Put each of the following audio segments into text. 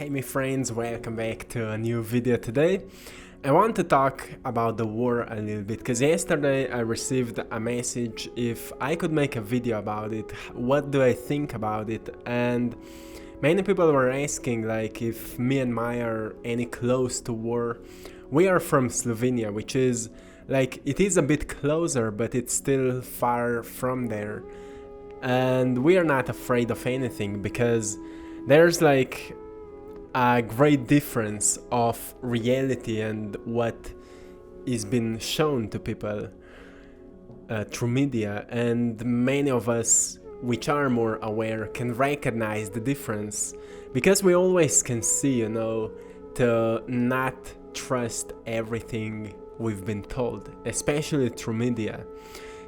Hey my friends, welcome back to a new video today. I want to talk about the war a little bit because yesterday I received a message if I could make a video about it, what do I think about it, and many people were asking like if me and Maja are any close to war. We are from Slovenia, which is like, it is a bit closer, but it's still far from there. And we are not afraid of anything because there's like a great difference of reality and what is being shown to people through media, and many of us which are more aware can recognize the difference because we always can see, to not trust everything we've been told, especially through media.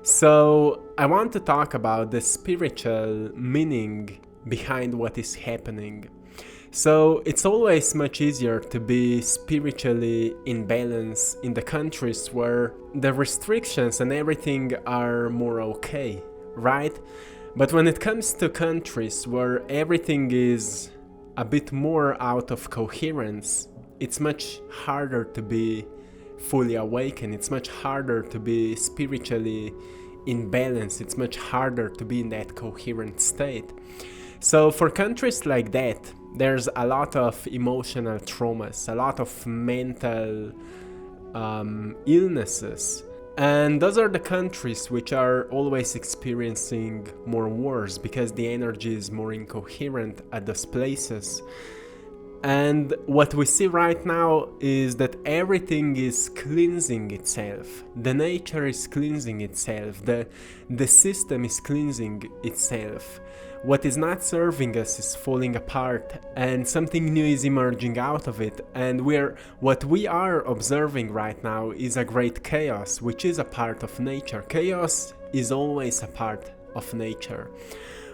So I want to talk about the spiritual meaning behind what is happening. So it's always much easier to be spiritually in balance in the countries where the restrictions and everything are more okay, right? But when it comes to countries where everything is a bit more out of coherence, it's much harder to be fully awakened, it's much harder to be spiritually in balance, it's much harder to be in that coherent state. So for countries like that, there's a lot of emotional traumas, a lot of mental illnesses. And those are the countries which are always experiencing more wars because the energy is more incoherent at those places. And what we see right now is that everything is cleansing itself. The nature is cleansing itself. The system is cleansing itself. What is not serving us is falling apart and something new is emerging out of it. And what we are observing right now is a great chaos, which is a part of nature. Chaos is always a part of nature.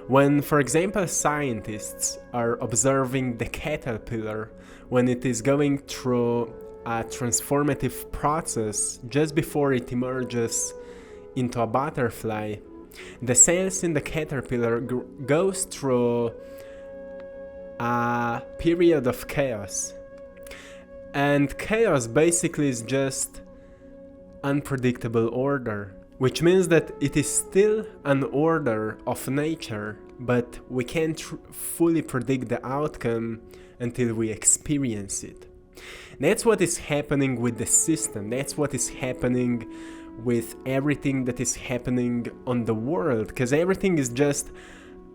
When, for example, scientists are observing the caterpillar when it is going through a transformative process just before it emerges into a butterfly, the cells in the caterpillar goes through a period of chaos. And chaos basically is just unpredictable order, which means that it is still an order of nature, but we can't fully predict the outcome until we experience it. That's what is happening with the system. That's what is happening with everything that is happening on the world, because everything is just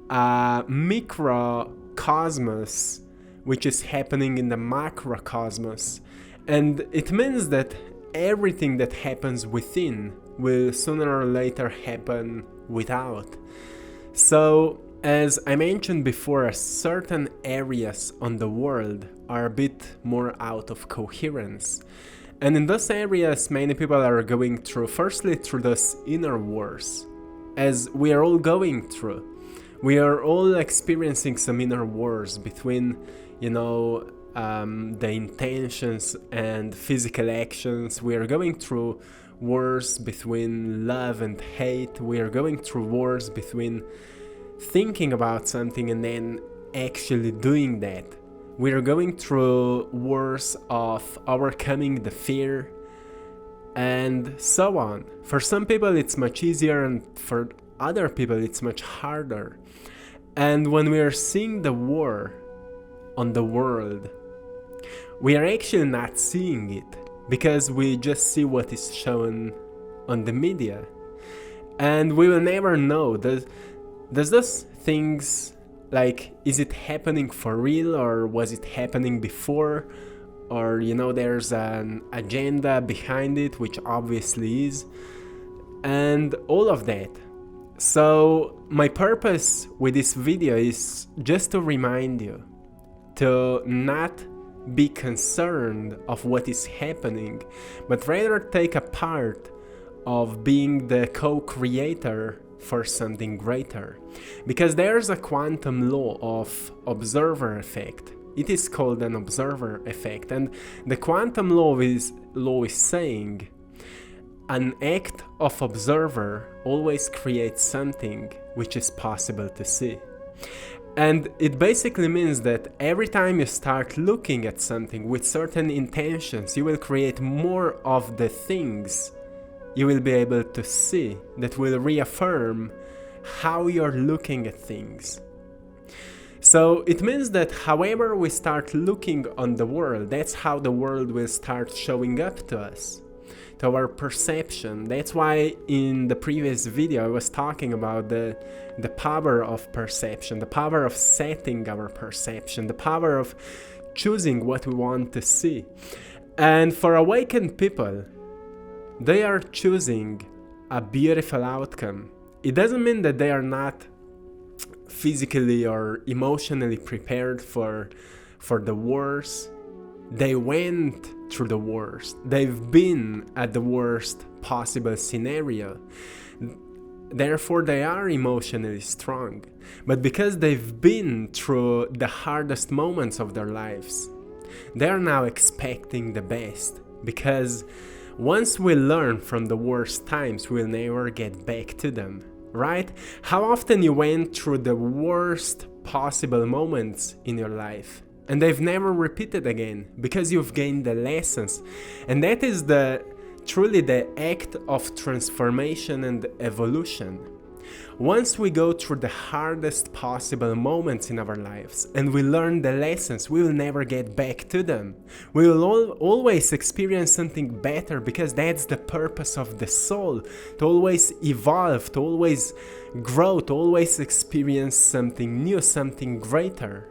a microcosmos which is happening in the macrocosmos. And it means that everything that happens within will sooner or later happen without. So, as I mentioned before, certain areas on the world are a bit more out of coherence. And in those areas, many people are going through, firstly, through those inner wars, as we are all going through. We are all experiencing some inner wars between, the intentions and physical actions. We are going through wars between love and hate. We are going through wars between thinking about something and then actually doing that. We are going through wars of overcoming the fear and so on. For some people it's much easier and for other people it's much harder. And when we are seeing the war on the world, we are actually not seeing it because we just see what is shown on the media. And we will never know. Does those things, like, is it happening for real or was it happening before? Or, there's an agenda behind it, which obviously is. And all of that. So my purpose with this video is just to remind you to not be concerned of what is happening, but rather take a part of being the co-creator for something greater. Because there's a quantum law of observer effect. It is called an observer effect, and the quantum law is saying an act of observer always creates something which is possible to see. And it basically means that every time you start looking at something with certain intentions, you will create more of the things you will be able to see that will reaffirm how you're looking at things. So it means that however we start looking on the world, that's how the world will start showing up to us, to our perception. That's why in the previous video I was talking about the power of perception, the power of setting our perception, the power of choosing what we want to see. And for awakened people, they are choosing a beautiful outcome. It doesn't mean that they are not physically or emotionally prepared for the wars. They went through the worst. They've been at the worst possible scenario. Therefore, they are emotionally strong. But because they've been through the hardest moments of their lives, they are now expecting the best. Because once we learn from the worst times, we'll never get back to them. Right? How often you went through the worst possible moments in your life and they've never repeated again because you've gained the lessons. And that is truly the act of transformation and evolution. Once we go through the hardest possible moments in our lives and we learn the lessons, we will never get back to them. We will always experience something better because that's the purpose of the soul, to always evolve, to always grow, to always experience something new, something greater.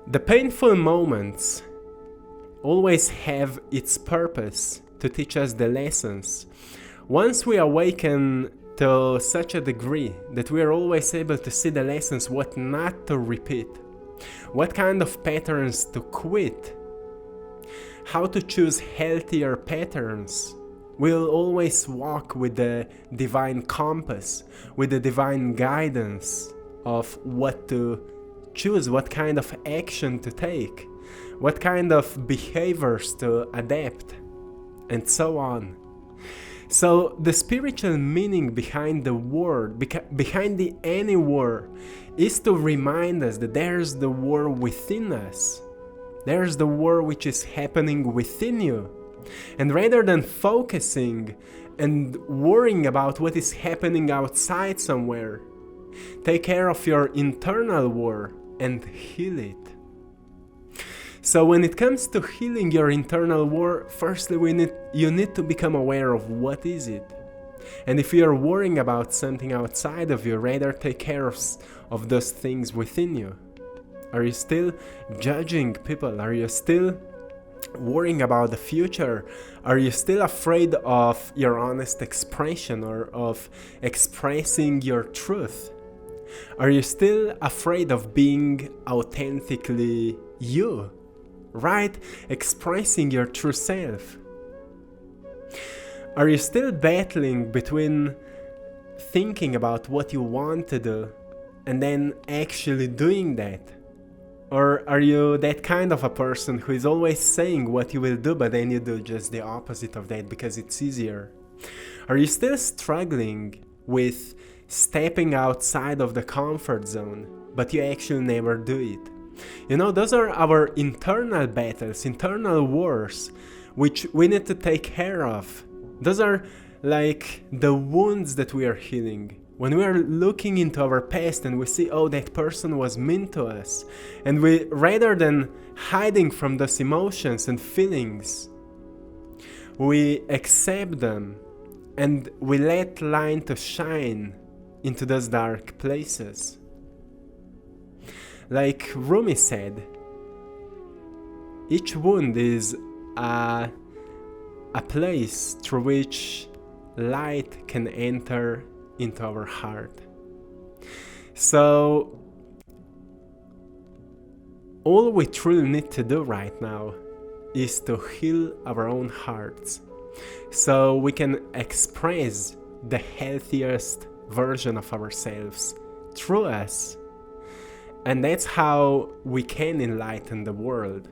The painful moments always have its purpose to teach us the lessons. Once we awaken to such a degree that we are always able to see the lessons, what not to repeat, what kind of patterns to quit, how to choose healthier patterns, we'll always walk with the divine compass, with the divine guidance of what to choose, what kind of action to take, what kind of behaviors to adapt, and so on. So the spiritual meaning behind the war, behind any war, is to remind us that there's the war within us. There's the war which is happening within you. And rather than focusing and worrying about what is happening outside somewhere, take care of your internal war and heal it. So when it comes to healing your internal war, firstly you need to become aware of what is it. And if you are worrying about something outside of you, rather take care of those things within you. Are you still judging people? Are you still worrying about the future? Are you still afraid of your honest expression or of expressing your truth? Are you still afraid of being authentically you? Right? Expressing your true self. Are you still battling between thinking about what you want to do and then actually doing that? Or are you that kind of a person who is always saying what you will do, but then you do just the opposite of that because it's easier? Are you still struggling with stepping outside of the comfort zone, but you actually never do it? You know, those are our internal battles, internal wars, which we need to take care of. Those are like the wounds that we are healing. When we are looking into our past and we see, oh, that person was mean to us, and we, rather than hiding from those emotions and feelings, we accept them and we let light to shine into those dark places. Like Rumi said, each wound is a place through which light can enter into our heart. So all we truly need to do right now is to heal our own hearts so we can express the healthiest version of ourselves through us. And that's how we can enlighten the world.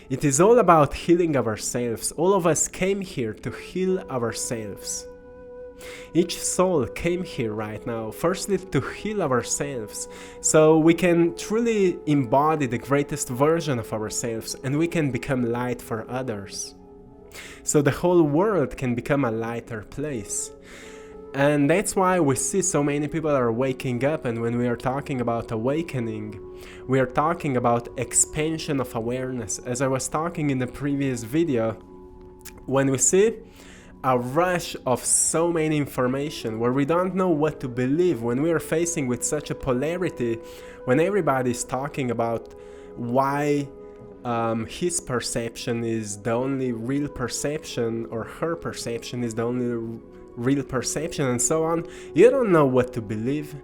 It is all about healing ourselves. All of us came here to heal ourselves. Each soul came here right now, firstly to heal ourselves, so we can truly embody the greatest version of ourselves and we can become light for others. So the whole world can become a lighter place. And that's why we see so many people are waking up, and when we are talking about awakening, we are talking about expansion of awareness. As I was talking in the previous video, when we see a rush of so many information where we don't know what to believe, when we are facing with such a polarity, when everybody is talking about why his perception is the only real perception or her perception is the only real perception and so on, you don't know what to believe,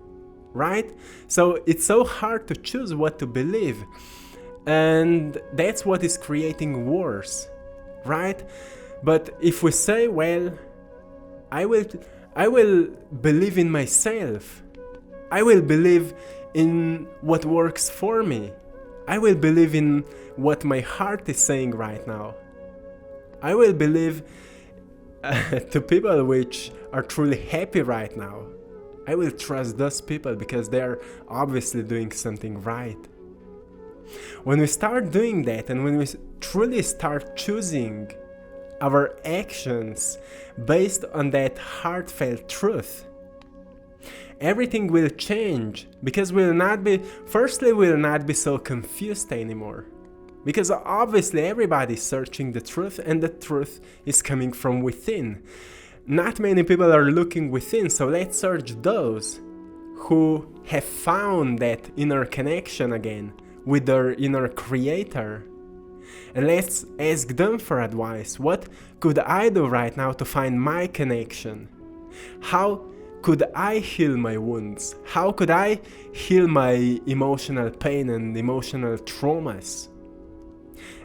right? So it's so hard to choose what to believe, and that's what is creating wars, right? But if we say, well, I will believe in myself, I will believe in what works for me, I will believe in what my heart is saying right now, I will believe to people which are truly happy right now, I will trust those people because they're obviously doing something right. When we start doing that, and when we truly start choosing our actions based on that heartfelt truth, everything will change, because we'll not be so confused anymore, because obviously everybody's searching the truth, and the truth is coming from within. Not many people are looking within, so let's search those who have found that inner connection again with their inner creator, and let's ask them for advice. What could I do right now to find my connection? How could I heal my wounds? How could I heal my emotional pain and emotional traumas?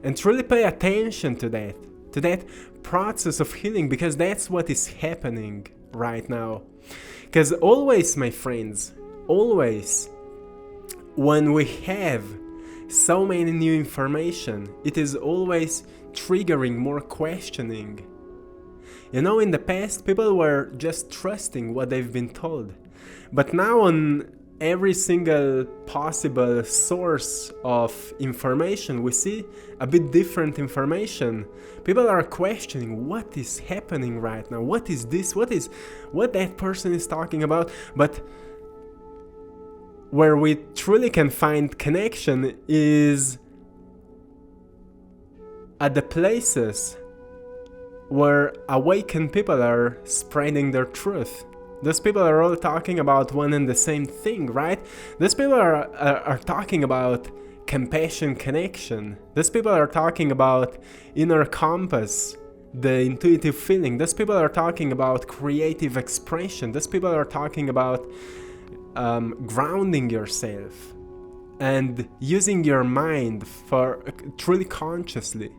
And truly pay attention to that process of healing, because that's what is happening right now. Because always, my friends, always, when we have so many new information, it is always triggering more questioning. You know, in the past, people were just trusting what they've been told. But now on every single possible source of information, we see a bit different information. People are questioning what is happening right now. What is this? What that person is talking about? But where we truly can find connection is at the places where awakened people are spreading their truth. Those people are all talking about one and the same thing, right? Those people are talking about compassion connection. Those people are talking about inner compass, the intuitive feeling. Those people are talking about creative expression. Those people are talking about grounding yourself and using your mind for truly consciously,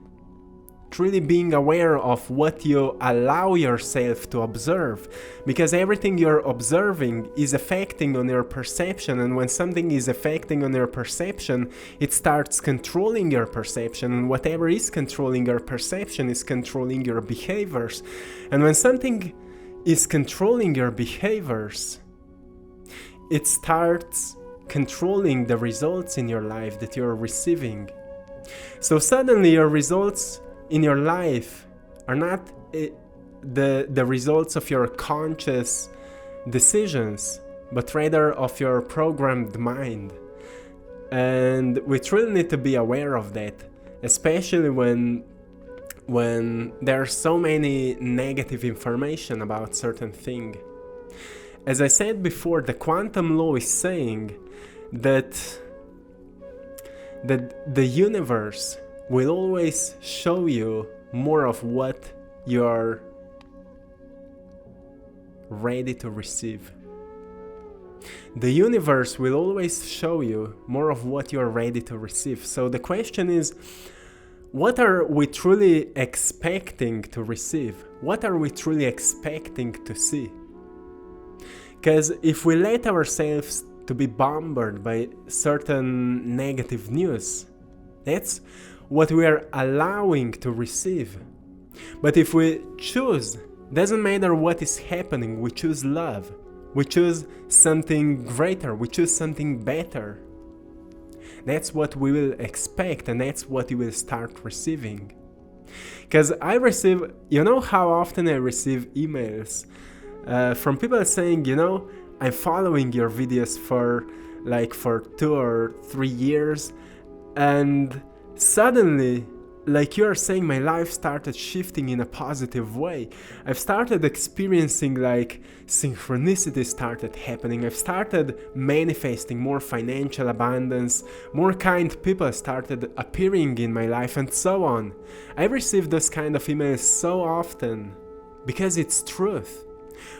truly being aware of what you allow yourself to observe, because everything you're observing is affecting on your perception, and when something is affecting on your perception, it starts controlling your perception, and whatever is controlling your perception is controlling your behaviors. And when something is controlling your behaviors, it starts controlling the results in your life that you're receiving. So suddenly your results in your life are not the results of your conscious decisions, but rather of your programmed mind. And we truly need to be aware of that, especially when there's so many negative information about certain thing. As I said before, the quantum law is saying that the universe will always show you more of what you're ready to receive. The universe will always show you more of what you're ready to receive. So the question is, what are we truly expecting to receive? What are we truly expecting to see? Because if we let ourselves to be bombarded by certain negative news, that's what we are allowing to receive. But if we choose Doesn't matter what is happening, we choose love. We choose something greater, we choose something better. That's what we will expect, and that's what you will start receiving. Because I receive, you know how often I receive emails from people saying, I'm following your videos for 2 or 3 years, and suddenly, like you are saying, my life started shifting in a positive way. I've started experiencing synchronicity started happening. I've started manifesting more financial abundance. More kind people started appearing in my life, and so on. I receive those kind of emails so often because it's truth.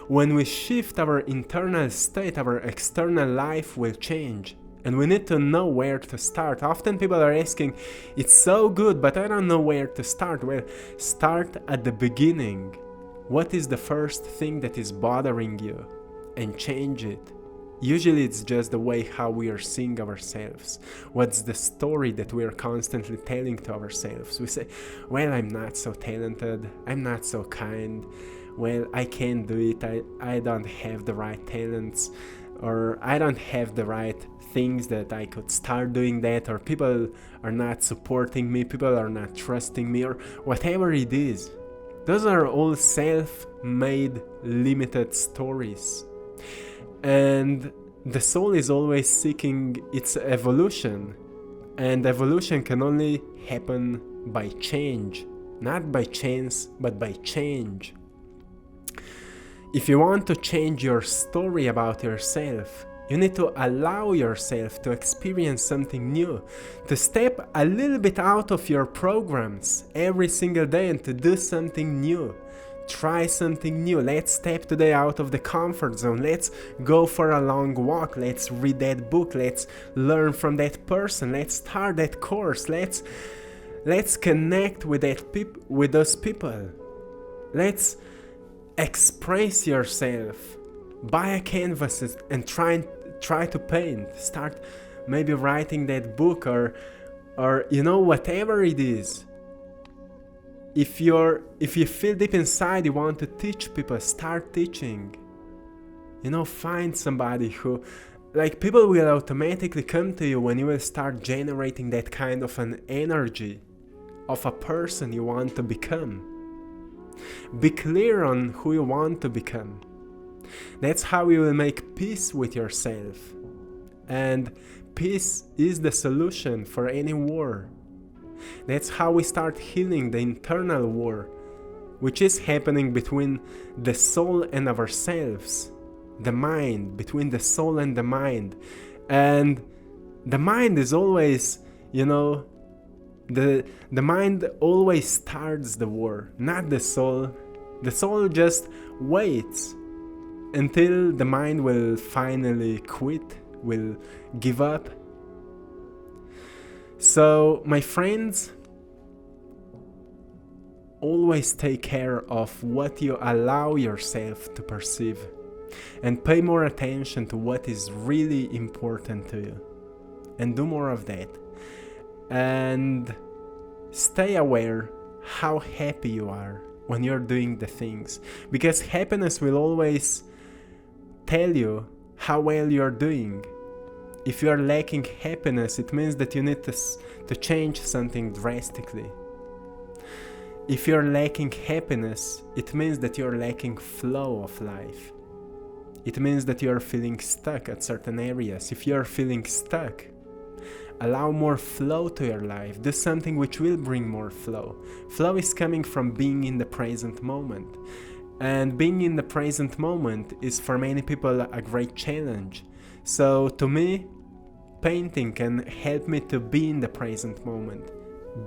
When we shift our internal state, our external life will change. And we need to know where to start. Often people are asking, it's so good, but I don't know where to start. Well, start at the beginning. What is the first thing that is bothering you? And change it. Usually it's just the way how we are seeing ourselves. What's the story that we are constantly telling to ourselves? We say, well, I'm not so talented. I'm not so kind. Well, I can't do it. I don't have the right talents. Or I don't have the right things that I could start doing that, or people are not supporting me, people are not trusting me, or whatever it is. Those are all self-made limited stories. And the soul is always seeking its evolution. And evolution can only happen by change. Not by chance, but by change. If you want to change your story about yourself, you need to allow yourself to experience something new, to step a little bit out of your programs every single day and to do something new. Try something new. Let's step today out of the comfort zone. Let's go for a long walk. Let's read that book. Let's learn from that person. Let's start that course. Let's connect with those people. Let's express yourself. Buy a canvas and try to paint. Start maybe writing that book or whatever it is. If you feel deep inside you want to teach people, start teaching. Find somebody who, people will automatically come to you when you will start generating that kind of an energy of a person you want to become. Be clear on who you want to become. That's how you will make peace with yourself. And peace is the solution for any war. That's how we start healing the internal war, which is happening between the soul and ourselves. The mind, between the soul and the mind. And the mind is always, the mind always starts the war, not the soul. The soul just waits until the mind will finally quit, will give up. So, my friends, always take care of what you allow yourself to perceive and pay more attention to what is really important to you and do more of that. And stay aware how happy you are when you're doing the things, because happiness will always tell you how well you're doing. If you are lacking happiness, it means that you need to change something drastically. If you're lacking happiness, it means that you're lacking flow of life. It means that you're feeling stuck at certain areas. If you're feeling stuck, allow more flow to your life. Do something which will bring more flow. Flow is coming from being in the present moment. And being in the present moment is for many people a great challenge. So to me, painting can help me to be in the present moment,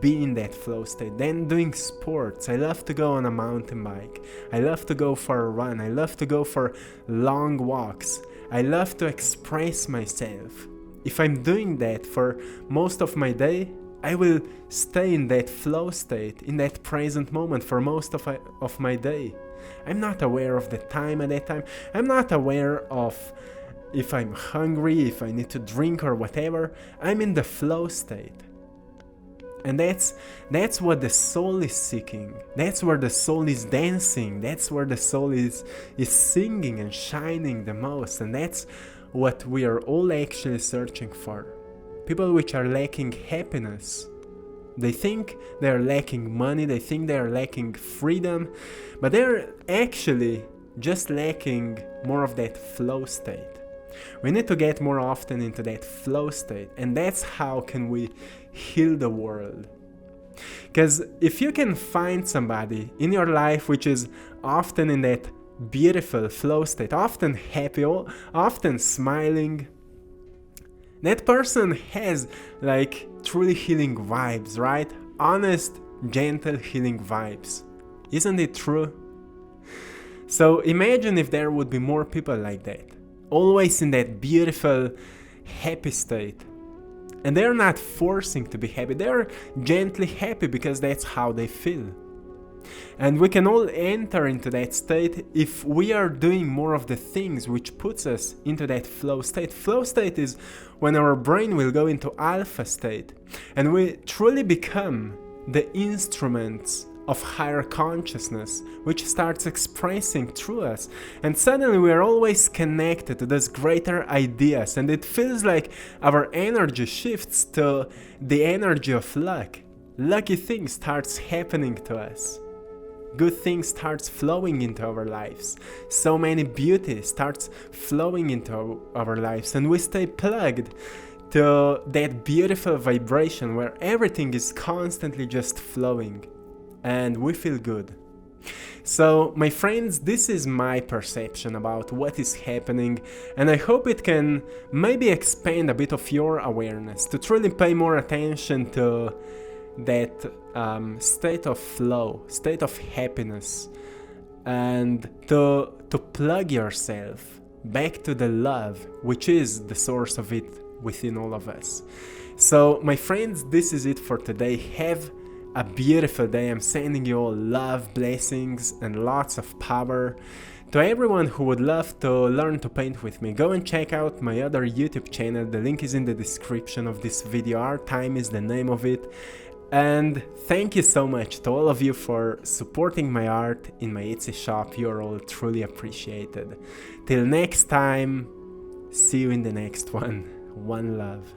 be in that flow state. Then doing sports. I love to go on a mountain bike. I love to go for a run. I love to go for long walks. I love to express myself. If I'm doing that for most of my day, I will stay in that flow state, in that present moment for most of my day. I'm not aware of the time at that time. I'm not aware of if I'm hungry, if I need to drink or whatever. I'm in the flow state. And that's what the soul is seeking. That's where the soul is dancing. That's where the soul is singing and shining the most. And that's what we are all actually searching for. People which are lacking happiness. They think they are lacking money, they think they are lacking freedom, but they're actually just lacking more of that flow state. We need to get more often into that flow state, and that's how can we heal the world. Because if you can find somebody in your life which is often in that beautiful flow state, often happy, often smiling, that person has like truly healing vibes, right? Honest, gentle healing vibes. Isn't it true? So imagine if there would be more people like that, always in that beautiful, happy state. And they're not forcing to be happy, they're gently happy because that's how they feel. And we can all enter into that state if we are doing more of the things which puts us into that flow state. Flow state is when our brain will go into alpha state and we truly become the instruments of higher consciousness, which starts expressing through us. And suddenly we are always connected to those greater ideas, and it feels like our energy shifts to the energy of luck. Lucky things starts happening to us. Good things starts flowing into our lives. So many beauty starts flowing into our lives, and we stay plugged to that beautiful vibration where everything is constantly just flowing and we feel good. So, my friends, this is my perception about what is happening, and I hope it can maybe expand a bit of your awareness to truly pay more attention to that state of flow, state of happiness, and to plug yourself back to the love, which is the source of it within all of us. So, my friends, this is it for today. Have a beautiful day. I'm sending you all love, blessings, and lots of power. To everyone who would love to learn to paint with me, go and check out my other YouTube channel. The link is in the description of this video. Our Time is the name of it. And thank you so much to all of you for supporting my art in my Etsy shop. You're all truly appreciated. Till next time, see you in the next one. One love.